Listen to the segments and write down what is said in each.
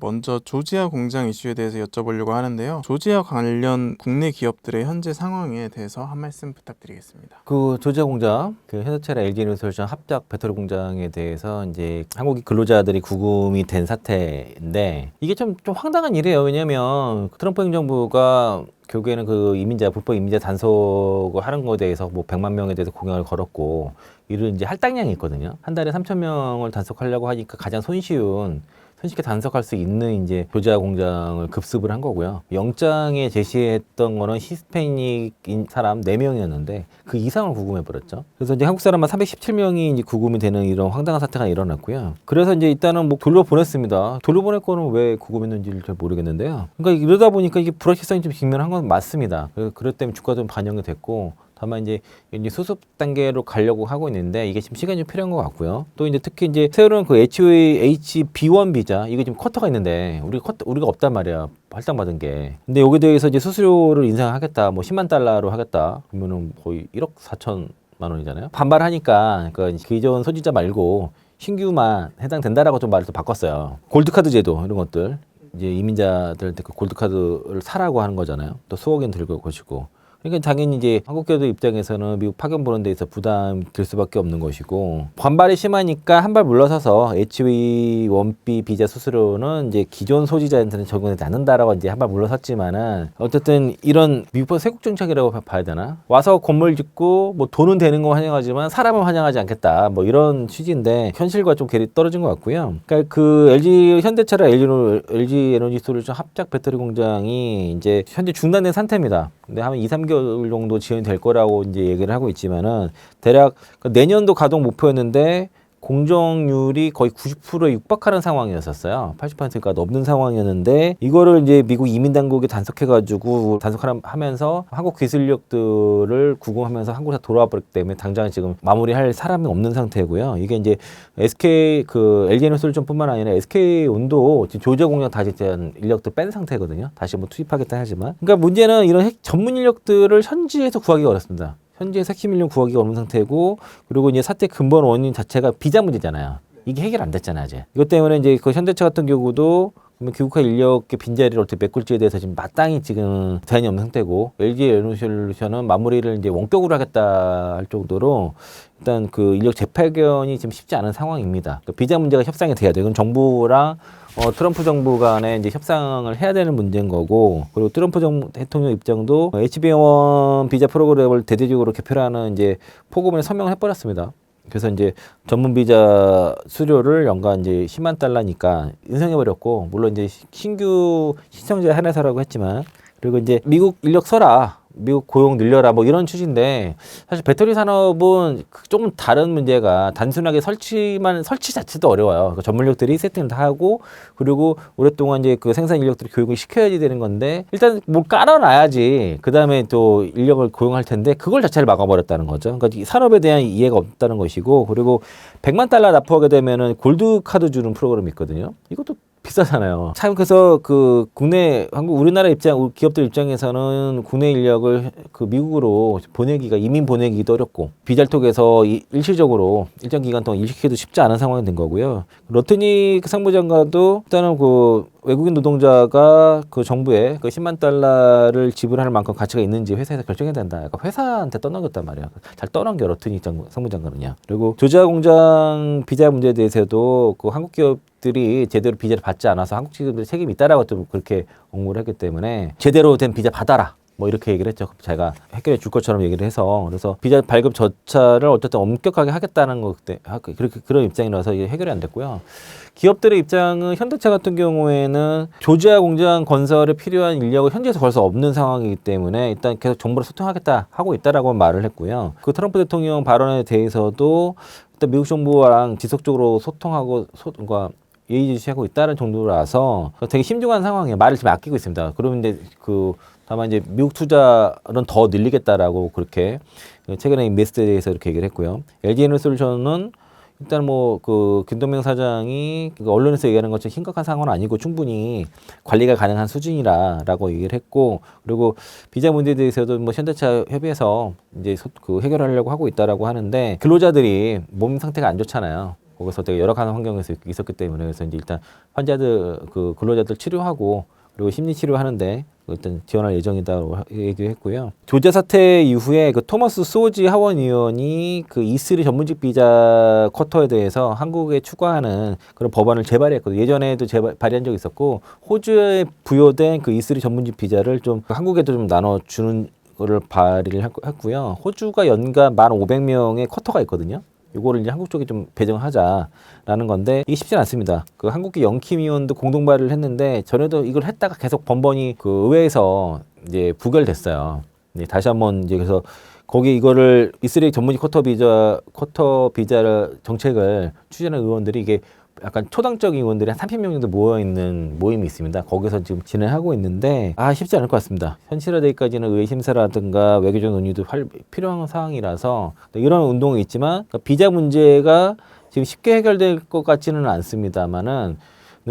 먼저 조지아 공장 이슈에 대해서 여쭤보려고 하는데요. 조지아 관련 국내 기업들의 현재 상황에 대해서 한 말씀 부탁드리겠습니다. 그 조지아 공장, 그 현대차랑 LG에너지솔루션 합작 배터리 공장에 대해서 이제 한국인 근로자들이 구금이 된 사태인데 이게 좀 황당한 일이에요. 왜냐면 트럼프 행정부가 결국에는 그 불법 이민자 단속을 하는 거에 대해서 뭐 100만 명에 대해서 공약을 걸었고 이를 이제 할당량이 있거든요. 한 달에 3,000명을 단속하려고 하니까 가장 손쉽게 단속할 수 있는 이제 조지아 공장을 급습을 한 거고요. 영장에 제시했던 거는 히스패닉인 사람 4명이었는데 그 이상을 구금해버렸죠. 그래서 이제 한국 사람만 317명이 이제 구금이 되는 이런 황당한 사태가 일어났고요. 그래서 이제 일단은 뭐 돌려보냈습니다. 돌려보낼 거는 왜 구금했는지를 잘 모르겠는데요. 그러니까 이러다 보니까 이게 불확실성이 좀 직면한 건 맞습니다. 그것 때문에 주가도 좀 반영이 됐고 다만 이제 수습 단계로 가려고 하고 있는데 이게 지금 시간이 좀 필요한 것 같고요. 또 이제 특히 이제 새로운 그 H-1B 비자 이게 지금 커터가 있는데 우리가 없단 말이야. 할당받은 게. 근데 여기에 대해서 이제 수수료를 인상하겠다. 뭐 10만 달러로 하겠다. 그러면은 거의 1억 4천만 원이잖아요. 반발하니까 그러니까 기존 소지자 말고 신규만 해당된다라고 좀 말을 또 바꿨어요. 골드카드 제도 이런 것들. 이제 이민자들한테 그 골드카드를 사라고 하는 거잖아요. 또 수억 엔 들고 것이고. 그러니까 당연히 이제 한국 기업들 입장에서는 미국 파견 보는 데 있어 부담 들 수밖에 없는 것이고 반발이 심하니까 한 발 물러서서 H-1B 비자 수수료는 이제 기존 소지자한테는 적용되지 않는다라고 이제 한 발 물러섰지만은 어쨌든 이런 미국의 세국 정책이라고 봐야 되나? 와서 건물 짓고 뭐 돈은 되는 거 환영하지만 사람은 환영하지 않겠다. 뭐 이런 취지인데 현실과 좀 괴리 떨어진 것 같고요. 그러니까 그 현대차랑 LG 에너지솔루션 합작 배터리 공장이 이제 현재 중단된 상태입니다. 근데 한 2-3개월 정도 지연이 될 거라고 이제 얘기를 하고 있지만은 대략 내년도 가동 목표였는데 공정률이 거의 90%에 육박하는 상황이었었어요. 80%가 넘는 상황이었는데 이거를 이제 미국 이민 당국이 단속해가지고 단속하면서 한국 기술력들을 구금하면서 한국에 돌아와 버렸기 때문에 당장 지금 마무리할 사람이 없는 상태고요. 이게 이제 LG에너지솔루션뿐만 아니라 SK온도 지금 조지아 공장 다시 인력들 뺀 상태거든요. 다시 뭐 투입하겠다 하지만. 그러니까 문제는 이런 전문 인력들을 현지에서 구하기가 어렵습니다. 현재 핵심 인력 구하기가 어려운 상태고 그리고 이제 사태 근본 원인 자체가 비자 문제잖아요. 이게 해결 안 됐잖아요, 아직. 이것 때문에 이제 그 현대차 같은 경우도 귀국할 인력의 빈자리를 어떻게 메꿀지에 대해서 지금 마땅히 지금 대안이 없는 상태고 LG 에너지솔루션은 마무리를 이제 원격으로 하겠다 할 정도로 일단 그 인력 재파견이 지금 쉽지 않은 상황입니다. 그러니까 비자 문제가 협상이 돼야 돼요. 이건 정부랑 트럼프 정부 간에 이제 협상을 해야 되는 문제인 거고, 그리고 트럼프 대통령 입장도 HB1 비자 프로그램을 대대적으로 개편하는 이제 포고문에 서명을 해버렸습니다. 그래서 이제 전문 비자 수료를 연간 이제 10만 달러니까 인상해버렸고, 물론 이제 신규 시청자에 한해서라고 했지만, 그리고 이제 미국 인력 써라. 미국 고용 늘려라 뭐 이런 취지인데 사실 배터리 산업은 조금 다른 문제가 단순하게 설치 자체도 어려워요. 그러니까 전문력들이 세팅을 다 하고 그리고 오랫동안 이제 그 생산 인력들이 교육을 시켜야지 되는 건데 일단 뭘 깔아놔야지 그 다음에 또 인력을 고용할 텐데 그걸 자체를 막아버렸다는 거죠. 그러니까 이 산업에 대한 이해가 없다는 것이고 그리고 100만 달러 납부하게 되면은 골드 카드 주는 프로그램이 있거든요. 이것도 비싸잖아요. 참 그래서 그 우리나라 기업들 입장에서는 국내 인력을 그 미국으로 이민 보내기도 어렵고 비자를 통해서 일시적으로 일정 기간 동안 일시키기도 쉽지 않은 상황이 된 거고요. 러트니 상무장관도 일단은 그 외국인 노동자가 그 정부에 그 10만 달러를 지불할 만큼 가치가 있는지 회사에서 결정해야 된다. 약간 회사한테 떠넘겼단 말이야. 잘 떠넘겨 러트니 상무장관은요. 그리고 조지아 공장 비자 문제에 대해서도 그 한국 기업들이 제대로 비자를 받지 않아서 한국 기업들이 책임이 있다라고 좀 그렇게 옹호를 했기 때문에 제대로 된 비자 받아라. 뭐 이렇게 얘기를 했죠. 제가 해결해 줄 것처럼 얘기를 해서 그래서 비자 발급 절차를 어쨌든 엄격하게 하겠다는 거 그렇게 그런 입장이라서 이게 해결이 안 됐고요. 기업들의 입장은 현대차 같은 경우에는 조지아 공장 건설에 필요한 인력을 현지에서 벌써 없는 상황이기 때문에 일단 계속 정부랑 소통하겠다 하고 있다라고 말을 했고요. 그 트럼프 대통령 발언에 대해서도 일단 미국 정부랑 지속적으로 소통하고 예의주시하고 있다는 정도라서 되게 심중한 상황이에요. 말을 좀 아끼고 있습니다. 그러면 이제 다만 이제 미국 투자는 더 늘리겠다라고 그렇게 최근에 인베스트에 대해서 이렇게 얘기를 했고요. LG 에너지솔루션은 일단 뭐 그 김동명 사장이 언론에서 얘기하는 것처럼 심각한 상황은 아니고 충분히 관리가 가능한 수준이라고 얘기를 했고 그리고 비자 문제에 대해서도 뭐 현대차 협의해서 이제 해결하려고 하고 있다라고 하는데 근로자들이 몸 상태가 안 좋잖아요. 거기서 되게 열악한 환경에서 있었기 때문에 그래서 이제 일단 환자들 그 근로자들 치료하고 그리고 심리 치료하는데 일단 지원할 예정이다라고 얘기했고요. 조제 사태 이후에 그 토머스 소지 하원 의원이 그 E3 전문직 비자 쿼터에 대해서 한국에 추가하는 그런 법안을 재발했거든요. 예전에도 발의한 적이 있었고 호주에 부여된 그 E3 전문직 비자를 좀 한국에도 좀 나눠주는 거를 발의를 했고요. 호주가 연간 1,500명의 쿼터가 있거든요. 이거를 이제 한국 쪽에 좀 배정하자라는 건데 이게 쉽진 않습니다. 그 한국계 영킴위원도 공동 발의를 했는데 전에도 이걸 했다가 계속 번번이 그 의회에서 이제 부결됐어요. 이제 다시 한번 이제 그래서 거기 이거를 이스라엘 전문직 쿼터 비자 정책을 추진하는 의원들이 이게 약간 초당적 의원들이 한 30명 정도 모여있는 모임이 있습니다. 거기서 지금 진행하고 있는데 쉽지 않을 것 같습니다. 현실화되기까지는 의회 심사라든가 외교적 논의도 필요한 상황이라서 이런 운동이 있지만 비자 문제가 지금 쉽게 해결될 것 같지는 않습니다만은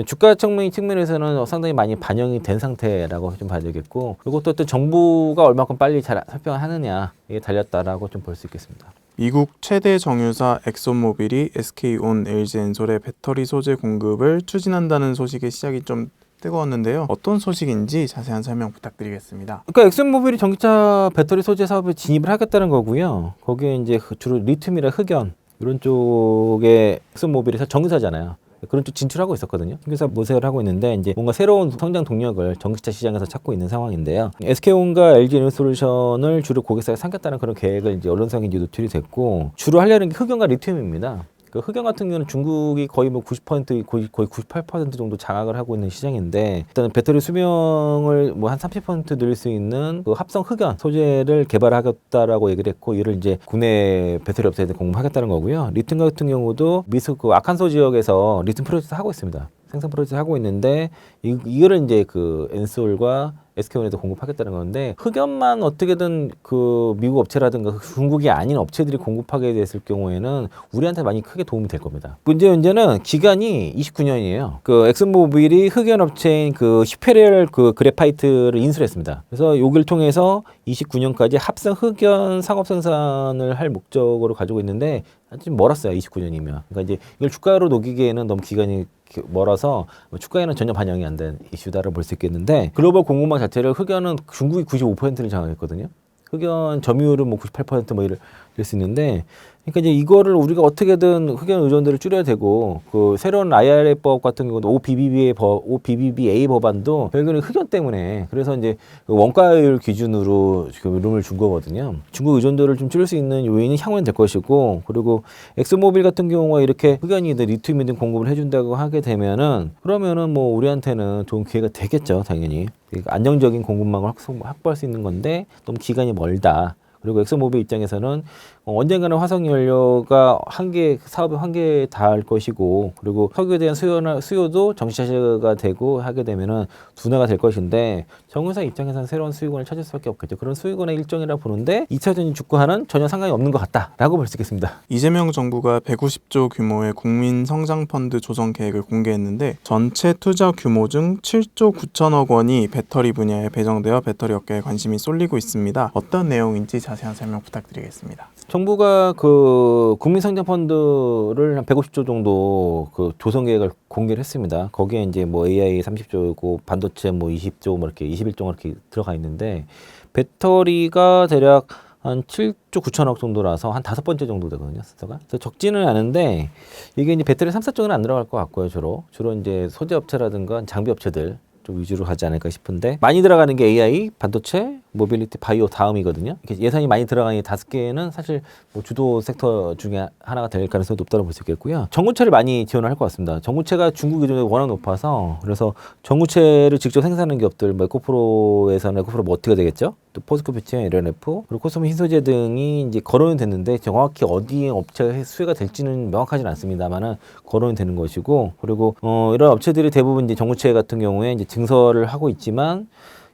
주가 측면에서는 상당히 많이 반영이 된 상태라고 좀 봐야 되겠고 그리고 또 정부가 얼마큼 빨리 잘 설명을 하느냐 이게 달렸다라고 좀 볼 수 있겠습니다. 미국 최대 정유사 엑소모빌이 SK온, LG엔솔의 배터리 소재 공급을 추진한다는 소식의 시작이 좀 뜨거웠는데요. 어떤 소식인지 자세한 설명 부탁드리겠습니다. 그러니까 엑소모빌이 전기차 배터리 소재 사업에 진입을 하겠다는 거고요. 거기에 이제 주로 리튬이나 흑연 이런 쪽에 엑소모빌이 정유사잖아요. 그런 쪽 진출하고 있었거든요. 그래서 모색을 하고 있는데 이제 뭔가 새로운 성장 동력을 전기차 시장에서 찾고 있는 상황인데요. SK온과 LG에너솔루션을 주로 고객사에 삼겠다는 그런 계획을 이제 언론상에 이제 노출이 됐고 주로 하려는 게 흑연과 리튬입니다. 그 흑연 같은 경우는 중국이 거의 뭐 90% 거의 98% 정도 장악을 하고 있는 시장인데 일단 배터리 수명을 뭐 한 30% 늘릴 수 있는 그 합성 흑연 소재를 개발하겠다라고 얘기를 했고 이를 이제 국내 배터리 업체에 공급하겠다는 거고요. 리튬 같은 경우도 미스 그 아칸소 지역에서 리튬 프로젝트 하고 있습니다. 생산 프로젝트 하고 있는데 이거를 이제 그 엔솔과 SK온에도 공급하겠다는 건데 흑연만 어떻게든 그 미국 업체라든가 중국이 아닌 업체들이 공급하게 됐을 경우에는 우리한테 많이 크게 도움이 될 겁니다. 문제는 기간이 29년이에요. 그 엑슨모빌이 흑연 업체인 그 슈페리얼 그 그래파이트를 인수했습니다. 그래서 여기를 통해서 29년까지 합성 흑연 상업 생산을 할 목적으로 가지고 있는데 아직 멀었어요. 29년이면. 그러니까 이제 이걸 주가로 녹이기에는 너무 기간이 멀어서 주가에는 전혀 반영이 안 된 이슈다를 볼 수 있겠는데 글로벌 공급망 자체를 흑연은 중국이 95%를 장악했거든요. 흑연 점유율은 뭐 98%뭐 이럴 수 있는데 그러니까 이제 이거를 우리가 어떻게든 흑연 의존도를 줄여야 되고 그 새로운 IRA법 같은 경우도 OBBBA 법안도 결국은 흑연 때문에 그래서 이제 원가율 기준으로 지금 이름을 준 거거든요. 중국 의존도를 좀 줄일 수 있는 요인이 향후엔 될 것이고 그리고 엑스모빌 같은 경우가 이렇게 흑연이든 리튬이든 공급을 해준다고 하게 되면은 그러면은 뭐 우리한테는 좋은 기회가 되겠죠, 당연히. 안정적인 공급망을 확보할 수 있는 건데 너무 기간이 멀다. 그리고 엑소모빌 입장에서는 언젠가는 화석 연료가 사업의 한계에 닿을 것이고 그리고 석유에 대한 수요도 정시화가 되고 하게 되면은 둔화가 될 것인데 정유사 입장에서는 새로운 수익원을 찾을 수밖에 없겠죠. 그런 수익원의 일정이라 보는데 2차전지 주가와는 전혀 상관이 없는 것 같다라고 볼 수 있겠습니다. 이재명 정부가 150조 규모의 국민 성장 펀드 조성 계획을 공개했는데 전체 투자 규모 중 7조 9천억 원이 배터리 분야에 배정되어 배터리 업계에 관심이 쏠리고 있습니다. 어떤 내용인지 자세한 설명 부탁드리겠습니다. 정부가 그 국민성장펀드를 한 150조 정도 그 조성 계획을 공개를 했습니다. 거기에 이제 뭐 AI 30조고 반도체 뭐 20조 뭐 이렇게 21조 이렇게 들어가 있는데 배터리가 대략 한 7조 9천억 정도라서 한 5번째 정도 되거든요, 숫자가. 그래서 적지는 않은데 이게 이제 배터리 3, 4쪽은 안 들어갈 것 같고요, 주로 이제 소재 업체라든가 장비 업체들 좀 위주로 가지 않을까 싶은데 많이 들어가는 게 AI, 반도체, 모빌리티, 바이오 다음이거든요. 예산이 많이 들어가는 5개는 사실 뭐 주도 섹터 중에 하나가 될 가능성이 높다고 볼 수 있겠고요. 전구체를 많이 지원을 할 것 같습니다. 전구체가 중국 의존도가 워낙 높아서 그래서 전구체를 직접 생산하는 기업들, 뭐 에코프로에서는 에코프로 뭐 어떻게 되겠죠? 또 포스코피티와 LNF 그리고 코스모 흰소재 등이 이제 거론이 됐는데 정확히 어디에 업체 수혜가 될지는 명확하지는 않습니다만은 거론이 되는 것이고 그리고 이런 업체들이 대부분 이제 전구체 같은 경우에 이제 증설을 하고 있지만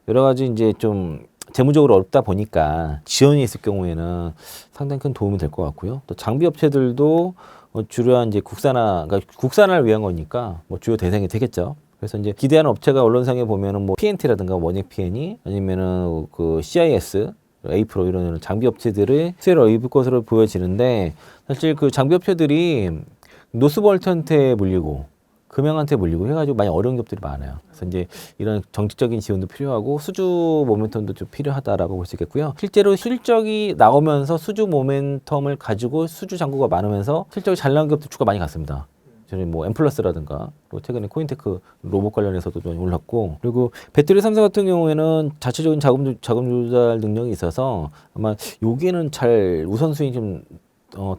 여러 가지 이제 좀 재무적으로 어렵다 보니까 지원이 있을 경우에는 상당히 큰 도움이 될 것 같고요. 또 장비 업체들도 주로 이제 그러니까 국산화를 위한 거니까 뭐 주요 대상이 되겠죠. 그래서 이제 기대하는 업체가 언론상에 보면은 뭐 PNT라든가 원액 PN이 아니면은 그 CIS, A프로 이런 장비 업체들의 수혜를 입을 것으로 보여지는데 사실 그 장비 업체들이 노스볼트한테 물리고 금형한테 물리고 해가지고 많이 어려운 기업들이 많아요. 그래서 이제 이런 정책적인 지원도 필요하고 수주 모멘텀도 좀 필요하다라고 볼 수 있겠고요. 실제로 실적이 나오면서 수주 모멘텀을 가지고 수주 잔고가 많으면서 실적이 잘 나온 기업도 주가 많이 갔습니다. 저는 뭐 엠플러스라든가 또 최근에 코인테크 로봇 관련해서도 좀 올랐고, 그리고 배터리 3사 같은 경우에는 자체적인 자금 조달 능력이 있어서 아마 여기에는 잘 우선순위 좀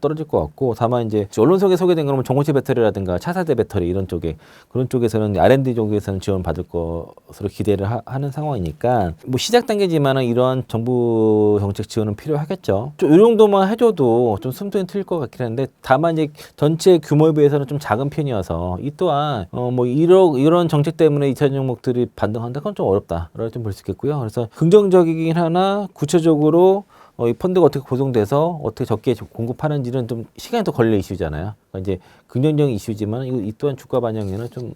떨어질 것 같고, 다만 이제 언론석에 소개된 거는 전고체 배터리라든가 차세대 배터리 이런 쪽에, 그런 쪽에서는 R&D 쪽에서는 지원 받을 것으로 기대를 하는 상황이니까 뭐 시작 단계지만은 이러한 정부 정책 지원은 필요하겠죠. 좀 이 정도만 해줘도 좀 숨통이 트일 것 같긴 한데, 다만 이제 전체 규모에 비해서는 좀 작은 편이어서 이 또한 뭐 이런 정책 때문에 2차 종목들이 반등한다, 그건 좀 어렵다라고 좀 볼 수 있겠고요. 그래서 긍정적이긴 하나 구체적으로 이 펀드가 어떻게 구성돼서 어떻게 적게 공급하는지는 좀 시간이 더 걸릴 이슈잖아요. 그러니까 이제 긍정적인 이슈지만 이 또한 주가 반영에는 좀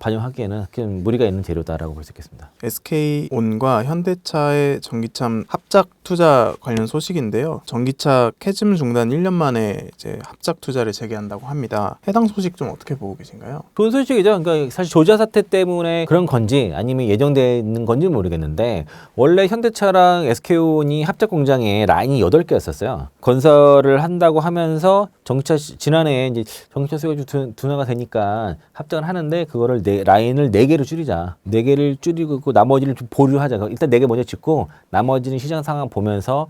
반영하기에는 그냥 무리가 있는 재료다라고 볼 수 있겠습니다. SK온과 현대차의 전기차 합작 투자 관련 소식인데요. 전기차 캐즘 중단 1년 만에 이제 합작 투자를 재개한다고 합니다. 해당 소식 좀 어떻게 보고 계신가요? 좋은 소식이죠. 그러니까 사실 조자 사태 때문에 그런 건지 아니면 예정되어 있는 건지 모르겠는데, 원래 현대차랑 SK온이 합작 공장에 라인이 8개였었어요. 건설을 한다고 하면서 지난해에 이제 전기차 수요가 좀 둔화가 되니까 합작을 하는데, 그거를 라인을 4개로 줄이자. 4개를 줄이고 나머지를 좀 보류하자. 일단 4개 먼저 짓고 나머지는 시장 상황 보면서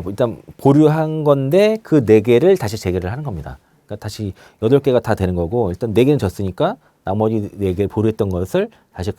일단 보류한 건데, 그 4개를 다시 재개를 하는 겁니다. 그러니까 다시 8개가 다 되는 거고, 일단 4개는 졌으니까 나머지 4개 보류했던 것을 다시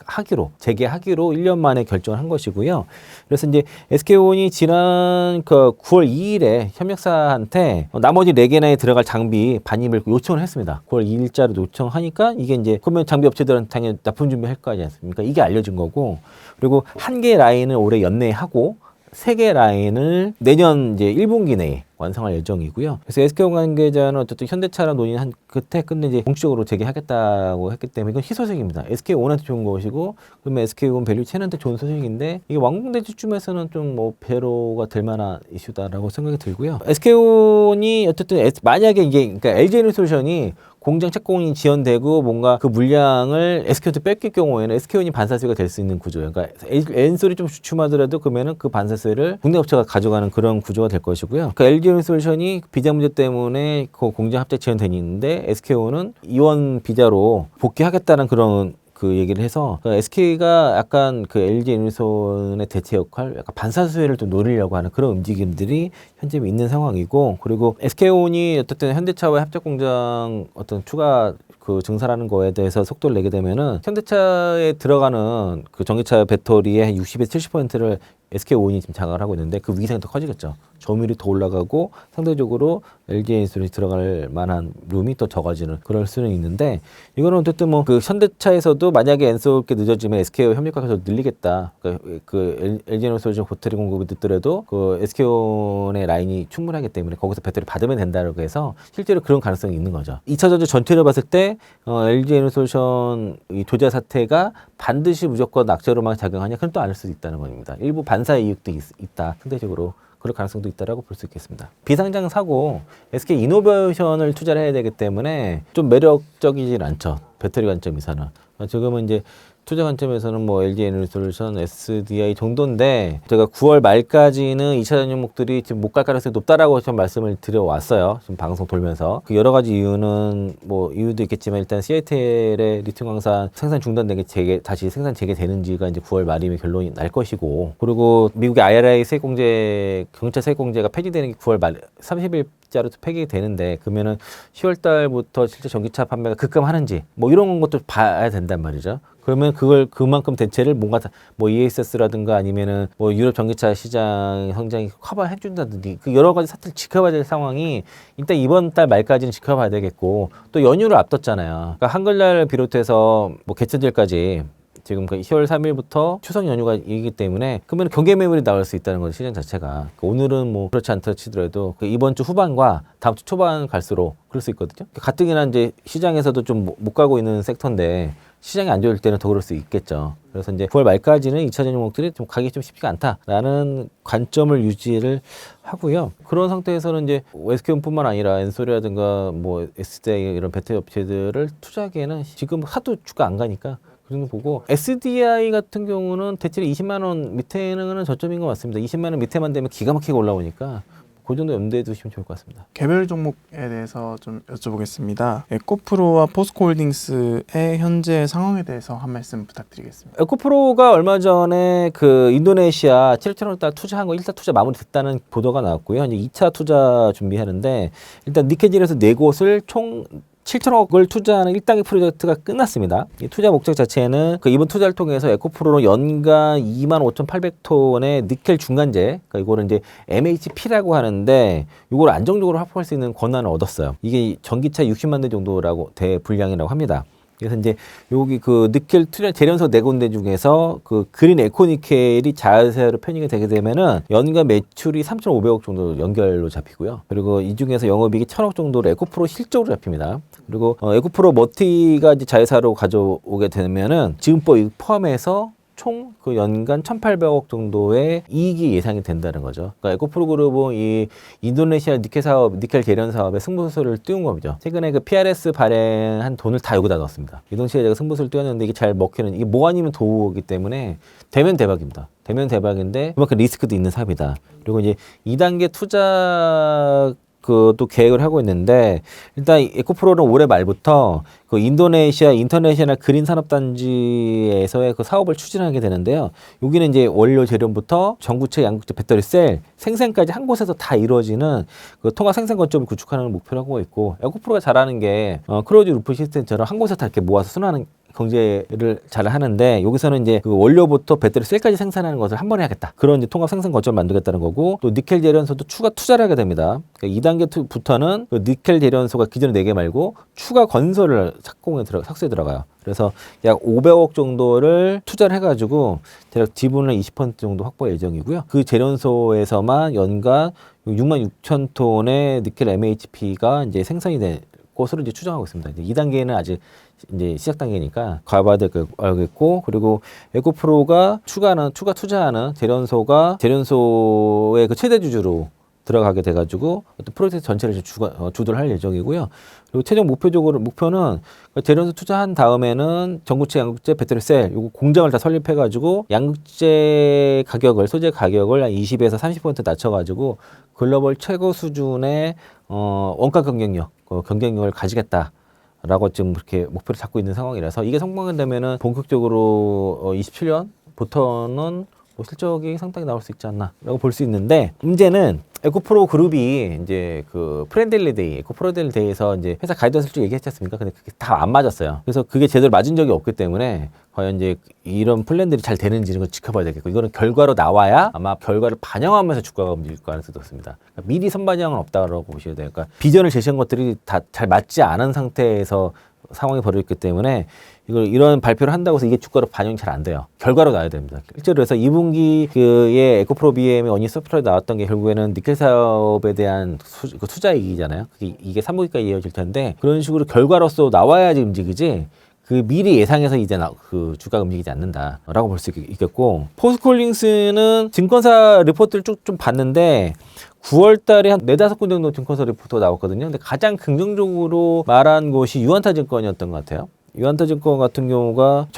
재개하기로 1년 만에 결정을 한 것이고요. 그래서 이제 SK온이 지난 9월 2일에 협력사한테 나머지 4개나에 들어갈 장비 반입을 요청을 했습니다. 9월 2일자로 요청하니까 이게 이제 그러면 장비 업체들은 당연히 납품 준비할 거 아니지 않습니까? 이게 알려진 거고, 그리고 1개 라인을 올해 연내에 하고 3개 라인을 내년 이제 1분기 내에 완성할 예정이고요. 그래서 SK온 관계자는 어쨌든 현대차랑 논의한 끝에 이제 공식적으로 재개하겠다고 했기 때문에 이건 희소식입니다. SK온한테 좋은 것이고, 그러면 SK온 밸류체인한테 좋은 소식인데, 이게 완공될 때쯤에서는 좀 뭐 배로가 될 만한 이슈다라고 생각이 들고요. SK온이 어쨌든 만약에 이게 그러니까 LG에너지솔루션이 공장 착공이 지연되고 뭔가 그 물량을 SK온한테 뺏길 경우에는 SK온이 반사수가 될 수 있는 구조예요. 그러니까 엔솔이 좀 주춤하더라도 그러면은 그 반사수를 국내 업체가 가져가는 그런 구조가 될 것이고요. 그러니까 LG에너지솔루션이 비자 문제 때문에 그 공장 합작 지연되는데 SK온은 이원 비자로 복귀하겠다는 그런 그 얘기를 해서, 그러니까 SK가 약간 그 LG에너지솔루션의 대체 역할, 약간 반사수혜를 좀 노리려고 하는 그런 움직임들이 현재 있는 상황이고, 그리고 SK온이 어쨌든 현대차와의 합작 공장 어떤 추가 그 증설하는 거에 대해서 속도를 내게 되면은 현대차에 들어가는 그 전기차 배터리의 한 60에서 70%를 SK온이 지금 장악을 하고 있는데, 그 위상이 더 커지겠죠. 점유율이 더 올라가고 상대적으로 LG에너지솔루션이 들어갈 만한 룸이 또 적어지는 그럴 수는 있는데, 이거는 어쨌든 뭐 그 현대차에서도 만약에 엔솔게 늦어지면 SK와 협력하가 더 늘리겠다. 그 LG에너지솔루션 배터리 공급이 늦더라도 그 SK온의 라인이 충분하기 때문에 거기서 배터리 받으면 된다고 해서 실제로 그런 가능성이 있는 거죠. 2차 전지 전체를 봤을 때 LG에너지솔루션 이 조자 사태가 반드시 무조건 악재로만 작용하냐, 그건 또 아닐 수도 있다는 겁니다. 일부 반사 이익도 있다. 상대적으로 그럴 가능성도 있다라고 볼 수 있겠습니다. 비상장 사고 SK 이노베이션을 투자를 해야 되기 때문에 좀 매력적이진 않죠. 배터리 관점에서는. 지금은 이제 투자 관점에서는 뭐 LG에너지솔루션, SDI 정도인데, 제가 9월 말까지는 2차 종목들이 지금 못 갈 가능성이 높다라고 좀 말씀을 드려왔어요. 지금 방송 돌면서. 그 여러 가지 이유는 뭐 이유도 있겠지만, 일단 CATL의 리튬 광산 생산 중단된 게 다시 생산 재개되는지가 이제 9월 말이면 결론이 날 것이고, 그리고 미국의 IRA 세액공제, 경차 세액공제가 폐지되는 게 9월 말 30일자로 폐기되는데, 그러면은 10월 달부터 실제 전기차 판매가 급감하는지 뭐 이런 것도 봐야 된단 말이죠. 그러면 그걸 그만큼 대체를 뭔가 뭐 ESS라든가 아니면은 뭐 유럽 전기차 시장 성장이 커버해 준다든지, 그 여러 가지 사태를 지켜봐야 될 상황이 일단 이번 달 말까지는 지켜봐야 되겠고, 또 연휴를 앞뒀잖아요. 그러니까 한글날 비롯해서 뭐 개천절까지 지금 10월 3일부터 추석 연휴가 이기 때문에, 그러면 경계 매물이 나올 수 있다는 거죠, 시장 자체가. 오늘은 뭐 그렇지 않다 치더라도 이번 주 후반과 다음 주 초반 갈수록 그럴 수 있거든요. 가뜩이나 이제 시장에서도 좀 못 가고 있는 섹터인데 시장이 안 좋을 때는 더 그럴 수 있겠죠. 그래서 이제 9월 말까지는 2차전 종목들이 좀 가기 좀 쉽지가 않다라는 관점을 유지를 하고요. 그런 상태에서는 이제 SK온뿐만 아니라 엔솔이라든가 뭐 SDI 이런 배터리 업체들을 투자하기에는 지금 하도 주가 안 가니까 그 정도 보고 SDI 같은 경우는 대체로 20만 원 밑에는 저점인 것 같습니다. 20만 원 밑에만 되면 기가 막히게 올라오니까 그 정도 염두에 두시면 좋을 것 같습니다. 개별 종목에 대해서 좀 여쭤보겠습니다. 에코프로와 포스코홀딩스의 현재 상황에 대해서 한 말씀 부탁드리겠습니다. 에코프로가 얼마 전에 그 인도네시아 7천억 달 투자한 거 1차 투자 마무리됐다는 보도가 나왔고요. 이제 2차 투자 준비하는데 일단 니케질에서 4곳을 총 7천억을 투자하는 1단계 프로젝트가 끝났습니다. 이 투자 목적 자체는 그 이번 투자를 통해서 에코프로는 연간 25,800톤의 니켈 중간재, 그러니까 이거는 이제 MHP라고 하는데 이걸 안정적으로 확보할 수 있는 권한을 얻었어요. 이게 전기차 60만 대 정도라고 대 분량이라고 합니다. 그래서 이제 여기 그 니켈 투자 재련소 4군데 중에서 그 그린 에코니켈이 자회사로 편입이 되게 되면은 연간 매출이 3,500억 정도 연결로 잡히고요. 그리고 이 중에서 영업이익이 1,000억 정도로 에코프로 실적으로 잡힙니다. 그리고 에코프로 머티가 이제 자회사로 가져오게 되면은 지금법 포함해서 총 그 연간 1,800억 정도의 이익이 예상이 된다는 거죠. 그러니까 에코프로 그룹은 이 인도네시아 니켈 사업, 니켈 계련 사업에 승부수를 띄운 거죠. 최근에 그 PRS 발행한 돈을 다 여기다 넣었습니다. 인도네시아가 승부수를 띄웠는데 이게 잘 먹히는, 이게 뭐 아니면 도우기 때문에 되면 대박입니다. 되면 대박인데 그만큼 리스크도 있는 사업이다. 그리고 이제 2단계 투자 또 계획을 하고 있는데 일단 에코프로는 올해 말부터 그 인도네시아 인터내셔널 그린 산업단지에서의 그 사업을 추진하게 되는데요. 여기는 이제 원료 재련부터 전구체, 양극재, 배터리 셀 생산까지 한 곳에서 다 이루어지는 그 통합 생산 거점을 구축하는 목표를 하고 있고, 에코프로가 잘하는 게 크로즈 루프 시스템처럼 한 곳에 다 이렇게 모아서 순환하는 경제를 잘 하는데, 여기서는 이제 그 원료부터 배터리 셀까지 생산하는 것을 한 번에 하겠다. 그런 이제 통합 생산 거점을 만들겠다는 거고, 또 니켈 재련소도 추가 투자를 하게 됩니다. 그러니까 2단계부터는 그 니켈 재련소가 기존에 4개 말고 추가 건설을 착수에 들어가요. 그래서 약 500억 정도를 투자를 해가지고 대략 지분을 20% 정도 확보할 예정이고요. 그 재련소에서만 연간 6만 6천 톤의 니켈 MHP가 이제 생산이 될 것으로 이제 추정하고 있습니다. 이제 2단계는 아직 이제 시작 단계니까 가봐야 될 거 알겠고, 그리고 에코프로가 추가 투자하는 재련소의 그 최대 주주로 들어가게 돼가지고 어떤 프로젝트 전체를 주도를 할 예정이고요. 그리고 최종 목표는 재련소 투자한 다음에는 전구체, 양극재, 배터리 셀 요거 공장을 다 설립해가지고 양극재 가격을, 소재 가격을 한 20에서 30% 낮춰가지고 글로벌 최고 수준의 원가 경쟁력을 가지겠다. 라고 지금 그렇게 목표를 잡고 있는 상황이라서, 이게 성공한다면은 본격적으로 27년부터는 뭐 실적이 상당히 나올 수 있지 않나라고 볼 수 있는데, 문제는 에코프로 그룹이 이제 그 프렌들리 데이, 에코프렌들리 데이에서 이제 회사 가이던스를 쭉 얘기했지 않습니까? 근데 그게 다 안 맞았어요. 그래서 그게 제대로 맞은 적이 없기 때문에 과연 이제 이런 플랜들이 잘 되는지 이런 걸 지켜봐야 되겠고, 이거는 결과로 나와야 아마 결과를 반영하면서 주가가 움직일 가능성이 높습니다. 그러니까 미리 선반영은 없다고 보셔야 돼요. 그러니까 비전을 제시한 것들이 다 잘 맞지 않은 상태에서 상황이 벌어졌기 때문에 이런 발표를 한다고 해서 이게 주가로 반영이 잘 안 돼요. 결과로 나와야 됩니다. 실제로 그래서 2분기에 에코프로 BM의 어닝 서프라이 나왔던 게 결국에는 니켈 사업에 대한 투자이익이잖아요. 이게 3분기까지 이어질 텐데, 그런 식으로 결과로서 나와야지 움직이지, 그 미리 예상해서 이제 그 주가가 움직이지 않는다라고 볼 수 있겠고, 포스코홀딩스는 증권사 리포트를 쭉 좀 봤는데 9월 달에 한 4-5군 정도 증권사 리포트가 나왔거든요. 근데 가장 긍정적으로 말한 곳이 유한타증권이었던 것 같아요. 유한타증권 같은 경우가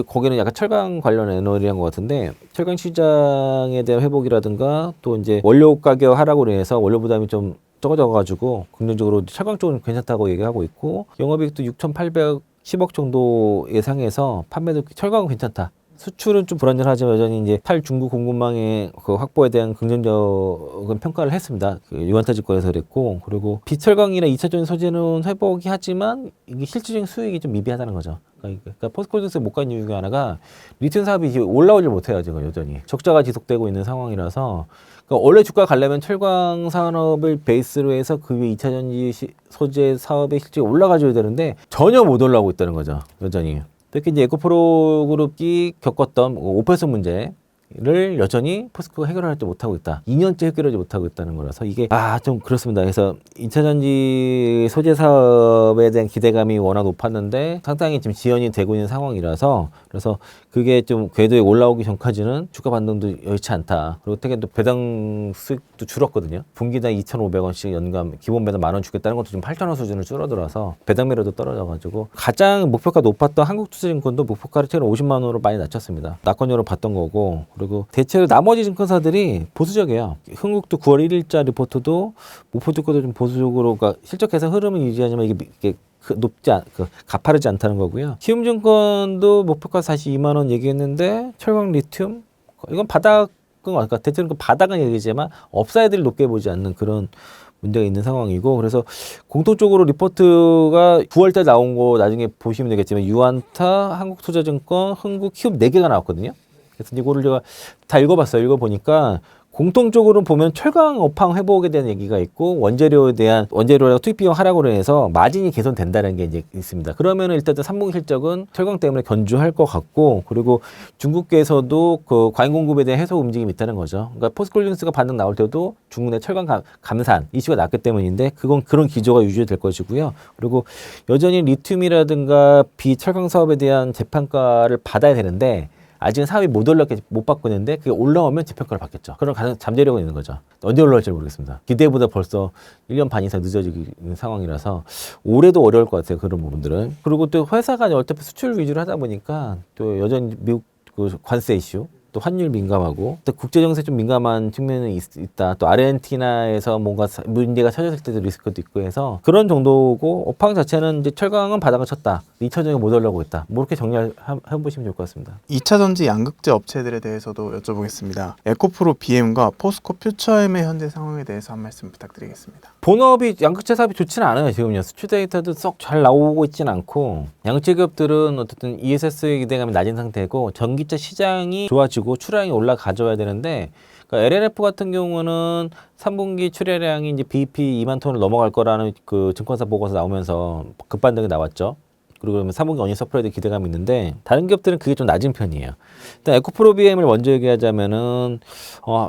거기는 약간 철강 관련 애널이한 것 같은데, 철강 시장에 대한 회복이라든가 또 이제 원료 가격 하락으로 인해서 원료 부담이 좀 적어져가지고 긍정적으로 철강 쪽은 괜찮다고 얘기하고 있고, 영업이익도 6,810억 정도 예상해서 판매도 철강은 괜찮다. 수출은 좀 불안정하지만 여전히 이제 탈중국 공급망의 그 확보에 대한 긍정적인 평가를 했습니다. 그 유한타증권에서 그랬고, 그리고 비철강이나 2차전 소재는 회복이 하지만 이게 실질적인 수익이 좀 미비하다는 거죠. 그러니까 포스코홀딩스에 못 간 이유 중에 하나가 리튬 사업이 올라오질 못해요. 지금 여전히 적자가 지속되고 있는 상황이라서, 그러니까 원래 주가 가려면 철강 산업을 베이스로 해서 그 위에 2차전지 소재 사업의 실적이 올라가줘야 되는데 전혀 못 올라오고 있다는 거죠. 여전히. 특히 이제 에코프로 그룹이 겪었던 오페소 문제, 를 여전히 포스코가 해결하지 못하고 있다. 2년째 해결하지 못하고 있다는 거라서 이게 좀 그렇습니다. 그래서 2차 전지 소재 사업에 대한 기대감이 워낙 높았는데 상당히 지금 지연이 되고 있는 상황이라서 그래서 그게 좀 궤도에 올라오기 전까지는 주가 반등도 여의치 않다. 그리고 특히 또 배당 수익도 줄었거든요. 분기당 2,500원씩 연간 기본 배당 10,000원 주겠다는 것도 지금 8,000원 수준을 줄어들어서 배당매로도 떨어져가지고 가장 목표가 높았던 한국투자증권도 목표가를 최근 50만 원으로 많이 낮췄습니다. 낙관료로 봤던 거고 그리고 대체로 나머지 증권사들이 보수적이에요. 흥국도 9월 1일자 리포트도 목표 듣고도 좀 보수적으로 그러니까 실적 개선 흐름은 유지하지만 이게 가파르지 않다는 거고요. 키움증권도 목표가 42만 원 얘기했는데 철강 리튬 이건 바닥은 그러니까 대체로 그 바닥은 얘기지만 업사이드를 높게 보지 않는 그런 문제가 있는 상황이고 그래서 공통적으로 리포트가 9월달 나온 거 나중에 보시면 되겠지만 유안타, 한국투자증권, 흥국, 키움 4개가 나왔거든요. 그래서 이거를 제가 다 읽어봤어요. 읽어보니까 공통적으로 보면 철강 업황 회복에 대한 얘기가 있고 원재료랑 투입 비용 하락으로 인해서 마진이 개선된다는 게 이제 있습니다. 그러면 일단 3분기 실적은 철강 때문에 견주할 것 같고 그리고 중국계에서도 그 과잉 공급에 대한 해소 움직임이 있다는 거죠. 그러니까 포스코홀딩스가 반등 나올 때도 중국 내 철강 감산 이슈가 났기 때문인데 그런 기조가 유지될 것이고요. 그리고 여전히 리튬이라든가 비철강 사업에 대한 재평가를 받아야 되는데 아직은 사업이 못 받고 있는데 그게 올라오면 재평가를 받겠죠. 그런 가능 잠재력은 있는 거죠. 언제 올라올지 모르겠습니다. 기대보다 벌써 1년 반 이상 늦어지는 상황이라서 올해도 어려울 것 같아요. 그런 부분들은. 그리고 또 회사가 어차피 수출 위주로 하다 보니까 또 여전히 미국 그 관세 이슈 또 환율 민감하고 또 국제 정세 좀 민감한 측면이 있다. 또 아르헨티나에서 뭔가 문제가 찾아질 때도 리스크도 있고 해서 그런 정도고 업황 자체는 이제 철강은 바닥을 쳤다. 2차 전지가 못 올라오고 있다. 뭐 이렇게 정리해 보시면 좋을 것 같습니다. 2차 전지 양극재 업체들에 대해서도 여쭤보겠습니다. 에코프로 BM과 포스코 퓨처엠의 현재 상황에 대해서 한 말씀 부탁드리겠습니다. 본업이 양극재 사업이 좋지는 않아요. 지금요. 수출 데이터도 썩 잘 나오고 있지는 않고 양극재 기업들은 어쨌든 ESS의 기대감이 낮은 상태고 전기차 시장이 좋아지고 출하량이 올라가져야 되는데 그러니까 LNF 같은 경우는 3분기 출하량이 이제 BEP 2만 톤을 넘어갈 거라는 그 증권사 보고서 나오면서 급반등이 나왔죠. 그리고 그러면 3분기 어닝 서프라이드 기대감이 있는데 다른 기업들은 그게 좀 낮은 편이에요. 일단 에코프로 BM을 먼저 얘기하자면은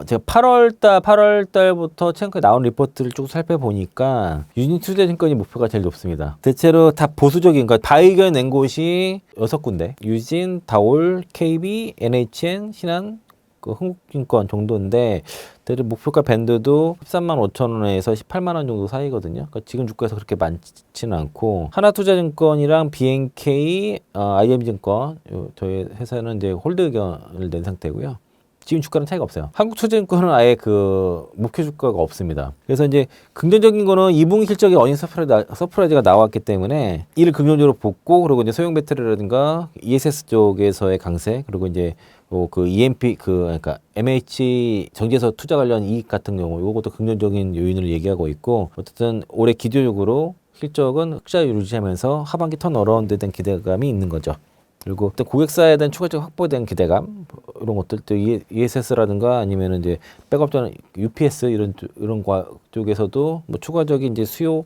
제가 8월 달부터 최근까지 나온 리포트를 쭉 살펴보니까 유진투자증권이 목표가 제일 높습니다. 대체로 다 보수적인 그러니까 다 의견 낸 곳이 6군데 유진, 다올, KB, NHN, 신한 그 흥국증권 정도인데 대략 목표가 밴드도 13만 5천 원에서 18만 원 정도 사이거든요. 그러니까 지금 주가에서 그렇게 많지는 않고 하나투자증권이랑 BNK, IM증권 저희 회사는 이제 홀드 의견을 낸 상태고요. 지금 주가는 차이가 없어요. 한국투자증권은 아예 그 목표 주가가 없습니다. 그래서 이제 긍정적인 거는 2분기 실적에 어닝 서프라이즈가 나왔기 때문에 이를 긍정적으로 보고 그리고 이제 소형 배터리라든가 ESS 쪽에서의 강세 그리고 이제 그 EMP 그러니까 MH 정제소 투자 관련 이익 같은 경우 이것도 긍정적인 요인을 얘기하고 있고 어쨌든 올해 기조적으로 실적은 흑자율 유지하면서 하반기 턴어라운드에 대한 기대감이 있는 거죠. 그리고 또 고객사에 대한 추가적 확보에 대한 기대감 이런 것들 또 ESS라든가 아니면은 이제 백업전 UPS 이런 쪽에서도 뭐 추가적인 이제 수요로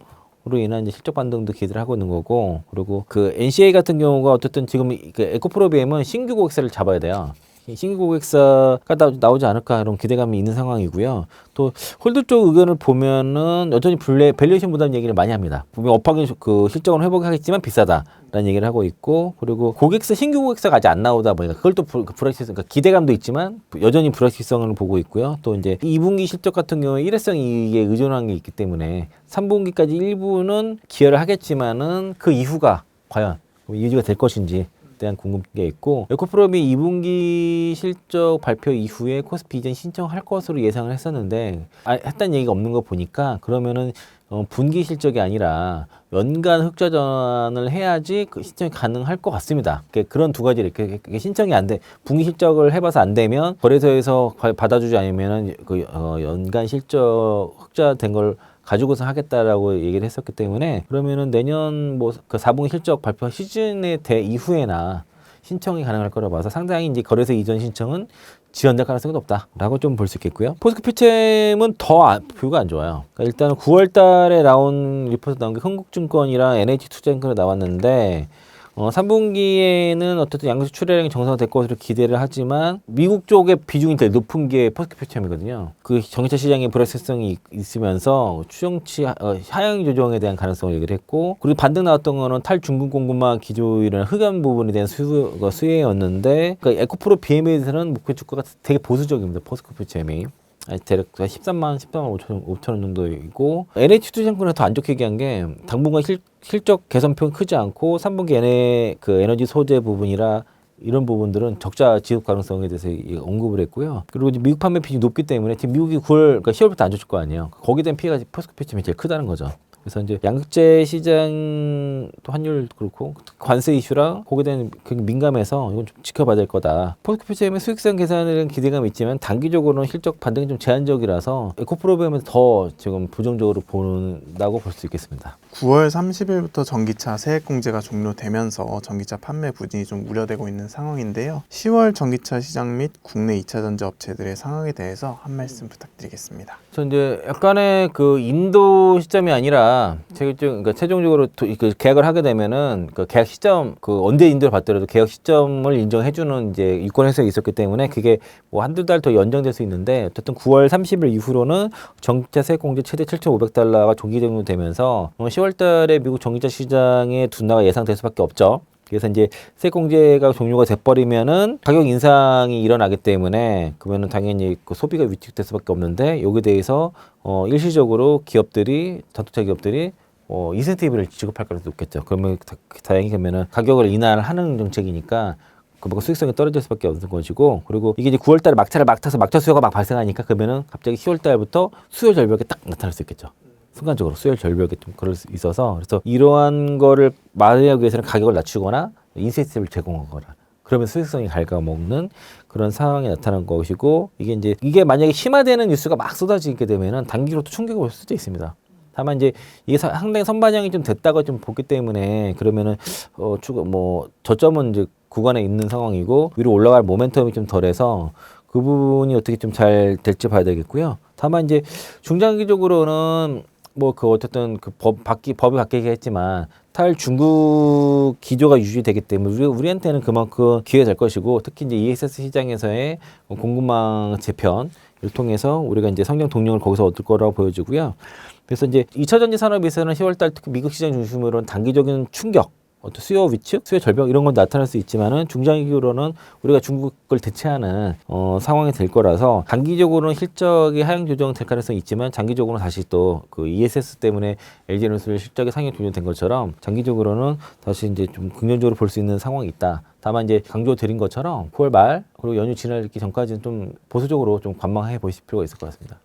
인한 이제 실적 반등도 기대를 하고 있는 거고 그리고 그 NCA 같은 경우가 어쨌든 지금 그 에코프로 BM은 신규 고객사를 잡아야 돼요. 신규 고객사가 나오지 않을까 이런 기대감이 있는 상황이고요. 또 홀드 쪽 의견을 보면은 여전히 밸류에이션 부담 얘기를 많이 합니다. 분명 업황이 그 실적은 회복하겠지만 비싸다라는 얘기를 하고 있고 그리고 신규 고객사가 아직 안 나오다 보니까 그걸 또 그러니까 기대감도 있지만 여전히 불확실성을 보고 있고요. 또 이제 2분기 실적 같은 경우에 일회성 이익에 의존한 게 있기 때문에 3분기까지 일부는 기여를 하겠지만은 그 이후가 과연 유지가 될 것인지 대한 궁금게 있고 에코프로비 2분기 실적 발표 이후에 코스피 이전 신청할 것으로 예상을 했었는데 했다는 얘기가 없는 거 보니까 그러면은 분기 실적이 아니라 연간 흑자 전환을 해야지 그 신청이 가능할 것 같습니다. 그런 두 가지 이렇게 신청이 안 돼. 분기 실적을 해봐서 안 되면 거래소에서 받아주지 않으면은 그 연간 실적 흑자 된 걸 가지고서 하겠다라고 얘기를 했었기 때문에 그러면은 내년 뭐 그 4분기 실적 발표 시즌의 이후에나 신청이 가능할 거라 봐서 상당히 이제 거래소 이전 신청은 지연될 가능성이 높다라고 좀 볼 수 있겠고요. 포스코 퓨처엠은 더 뷰가 안 좋아요. 그러니까 일단은 9월 달에 나온 리포트 나온 게 흥국증권이랑 NH투자증권이 나왔는데 3분기에는 어쨌든 양극재 출하량이 정상화될 것으로 기대를 하지만 미국 쪽의 비중이 되게 높은 게 포스코 페트로케미거든요. 그 전기차 시장의 불확실성이 있으면서 추정치 하향 조정에 대한 가능성을 얘기를 했고, 그리고 반등 나왔던 거는 탈중국 공급망 기조이라는 흑연 부분에 대한 수혜였는데, 그러니까 에코프로 BM에 대해서는 목표 주가가 되게 보수적입니다. 포스코 페트로케미. 대략 13만 5천 원 정도이고, NH투자증권은 더 안 좋게 얘기한 게 당분간 실적 개선폭이 크지 않고 3분기 그 에너지 소재 부분이라 이런 부분들은 적자 지속 가능성에 대해서 언급을 했고요. 그리고 이제 미국 판매 비중이 높기 때문에 지금 미국이 9월, 그러니까 10월부터 안 좋을 거 아니에요. 거기에 대한 피해가 포스코 페트로케미이 제일 크다는 거죠. 그래서 이제 양극재 시장 또 환율 그렇고 관세 이슈랑 거기에 대한 민감해서 이건 좀 지켜봐야 될 거다. 포스코 페트로케미의 수익성 개선에 대한 기대감이 있지만 단기적으로는 실적 반등이 좀 제한적이라서 에코프로비엠에서 더 지금 부정적으로 본다고 볼 수 있겠습니다. 9월 30일부터 전기차 세액 공제가 종료되면서 전기차 판매 부진이 좀 우려되고 있는 상황인데요. 10월 전기차 시장 및 국내 2차 전지 업체들의 상황에 대해서 한 말씀 부탁드리겠습니다. 저 이제 약간의 그 인도 시점이 아니라 그러니까 최종적으로 그 계약을 하게 되면은 그 계약 시점 그 언제 인도를 받더라도 계약 시점을 인정해주는 이제 유권 해석이 있었기 때문에 그게 뭐 한두 달 더 연장될 수 있는데, 어쨌든 9월 30일 이후로는 전기차 세액 공제 최대 7,500달러가 조기 적용되면서 10월 달에 미국 전기차 시장의 둔화가 예상될 수밖에 없죠. 그래서 이제 세액 공제가 종료가 돼버리면은 가격 인상이 일어나기 때문에 그러면은 당연히 그 소비가 위축될 수밖에 없는데, 여기에 대해서 일시적으로 기업들이, 자동차 기업들이 인센티브를 지급할 가능성이 높겠죠. 그러면 다행히 그러면은 가격을 인하하는 정책이니까 그만큼 수익성이 떨어질 수밖에 없는 것이고, 그리고 이게 이제 9월 달에 막차를 막 타서 막차 수요가 막 발생하니까 그러면은 갑자기 10월 달부터 수요 절벽이 딱 나타날 수 있겠죠. 순간적으로 수요 절벽이 좀 그럴 수 있어서, 그래서 이러한 거를 막으려기 위해서는 가격을 낮추거나 인센티브를 제공하거나, 그러면 수익성이 갉아먹는 그런 상황이 나타난 것이고, 이게 만약에 심화되는 뉴스가 막 쏟아지게 되면은 단기로 또 충격이 올 수도 있습니다. 다만 이제 이게 상당히 선반영이 좀 됐다고 좀 보기 때문에, 그러면은 저점은 이제 구간에 있는 상황이고 위로 올라갈 모멘텀이 좀 덜해서 그 부분이 어떻게 좀 잘 될지 봐야 되겠고요. 다만 이제 중장기적으로는 어쨌든 법이 바뀌긴 했지만 탈중국 기조가 유지되기 때문에 우리한테는 그만큼 기회가 될 것이고, 특히 이제 ESS 시장에서의 공급망 재편을 통해서 우리가 이제 성장 동력을 거기서 얻을 거라고 보여지고요. 그래서 이제 2차 전지 산업에서는 10월달 특히 미국 시장 중심으로는 단기적인 충격, 어떤 수요 위축, 수요 절벽 이런 건 나타날 수 있지만은 중장기로는 우리가 중국을 대체하는 상황이 될 거라서 단기적으로는 실적이 하향 조정될 가능성이 있지만 장기적으로는 다시 또 그 ESS 때문에 LG에너지의 실적이 상향 조정된 것처럼 장기적으로는 다시 이제 좀 긍정적으로 볼 수 있는 상황이 있다. 다만 이제 강조드린 것처럼 9월 말 그리고 연휴 지나기 전까지는 좀 보수적으로 좀 관망해 보실 필요가 있을 것 같습니다.